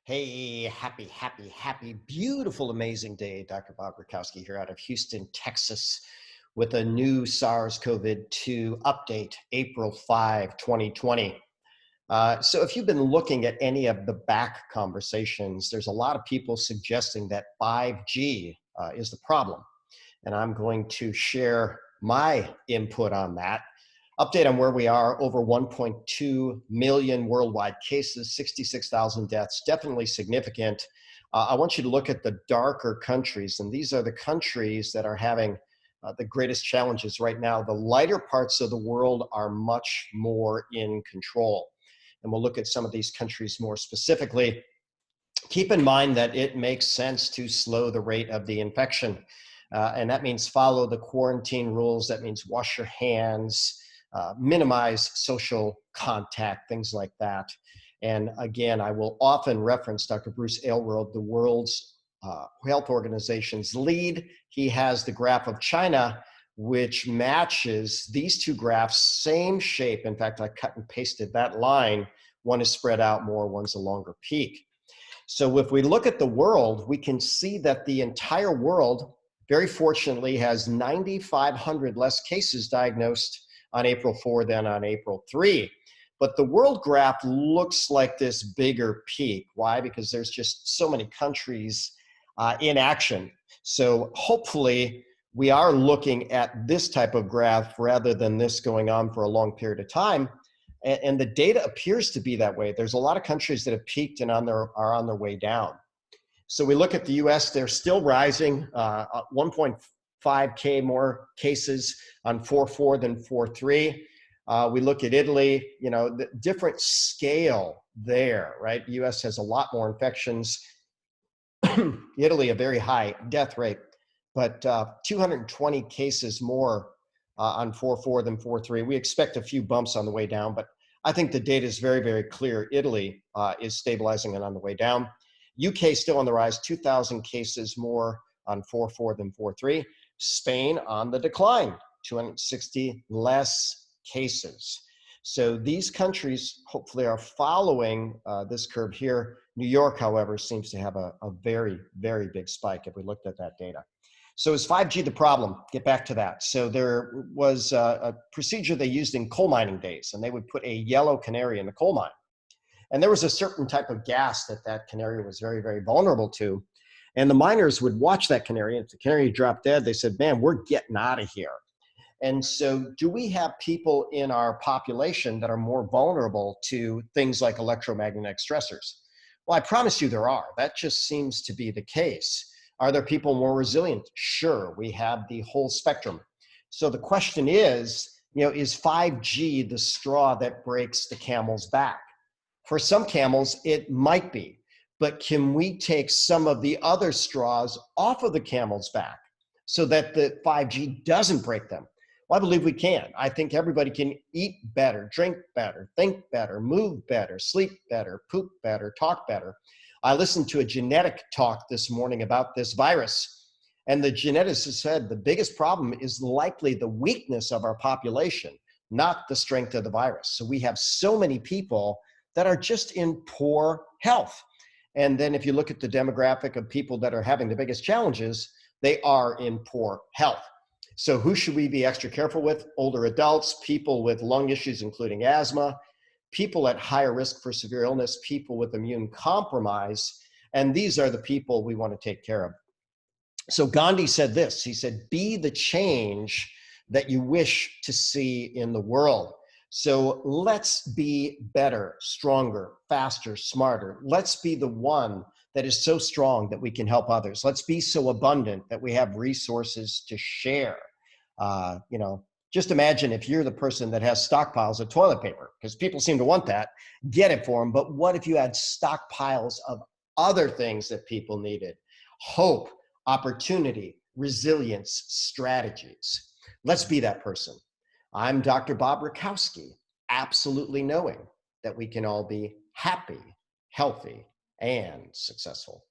Hey, happy, beautiful, amazing day. Dr. Bob Rakowski here out of Houston, Texas, with a new SARS-CoV-2 update, April 5, 2020. So if you've been looking at any of the back conversations, there's a lot of people suggesting that 5G is the problem. And I'm going to share my input on that. Update on where we are: over 1.2 million worldwide cases, 66,000 deaths, definitely significant. I want you to look at the darker countries, and these are the countries that are having the greatest challenges right now. The lighter parts of the world are much more in control. And we'll look at some of these countries more specifically. Keep in mind that it makes sense to slow the rate of the infection. And that means follow the quarantine rules. That means wash your hands, minimize social contact, things like that. And again, I will often reference Dr. Bruce Aylward, the world's Health Organization's lead. He has the graph of China, which matches these two graphs, same shape. In fact, I cut and pasted that line. One is spread out more, one's a longer peak. So if we look at the world, we can see that the entire world, very fortunately, has 9,500 less cases diagnosed on April 4 than on April 3. But the world graph looks like this bigger peak. Why? Because there's just so many countries in action. So hopefully we are looking at this type of graph rather than this going on for a long period of time. And the data appears to be that way. There's a lot of countries that have peaked and are on their way down. So we look at the US, they're still rising, 1.5K more cases on 4/4 than 4/3. We look at Italy, the different scale there, right? The US has a lot more infections. Italy, a very high death rate, but 220 cases more on 4/4 than 4/3. We expect a few bumps on the way down, but I think the data is very, very clear. Italy is stabilizing and on the way down. UK still on the rise, 2,000 cases more on 4/4 than 4/3. Spain on the decline, 260 less cases. So these countries hopefully are following this curve here. New York, however, seems to have a very, very big spike if we looked at that data. So is 5G the problem? Get back to that. So there was a procedure they used in coal mining days, and they would put a yellow canary in the coal mine. And there was a certain type of gas that canary was very, very vulnerable to. And the miners would watch that canary, and if the canary dropped dead, they said, man, we're getting out of here. And so do we have people in our population that are more vulnerable to things like electromagnetic stressors? Well, I promise you there are. That just seems to be the case. Are there people more resilient? Sure, we have the whole spectrum. So the question is 5G the straw that breaks the camel's back? For some camels, it might be, but can we take some of the other straws off of the camel's back so that the 5G doesn't break them? Well, I believe we can. I think everybody can eat better, drink better, think better, move better, sleep better, poop better, talk better. I listened to a genetic talk this morning about this virus, and the geneticist said the biggest problem is likely the weakness of our population, not the strength of the virus. So we have so many people that are just in poor health. And then if you look at the demographic of people that are having the biggest challenges, they are in poor health. So who should we be extra careful with? Older adults, people with lung issues, including asthma, people at higher risk for severe illness, people with immune compromise, and these are the people we want to take care of. So Gandhi said this, he said, be the change that you wish to see in the world. So let's be better, stronger, faster, smarter. Let's be the one that is so strong that we can help others. Let's be so abundant that we have resources to share. Just imagine if you're the person that has stockpiles of toilet paper, because people seem to want that, get it for them. But what if you had stockpiles of other things that people needed? Hope, opportunity, resilience, strategies. Let's be that person. I'm Dr. Bob Rakowski, absolutely knowing that we can all be happy, healthy, and successful.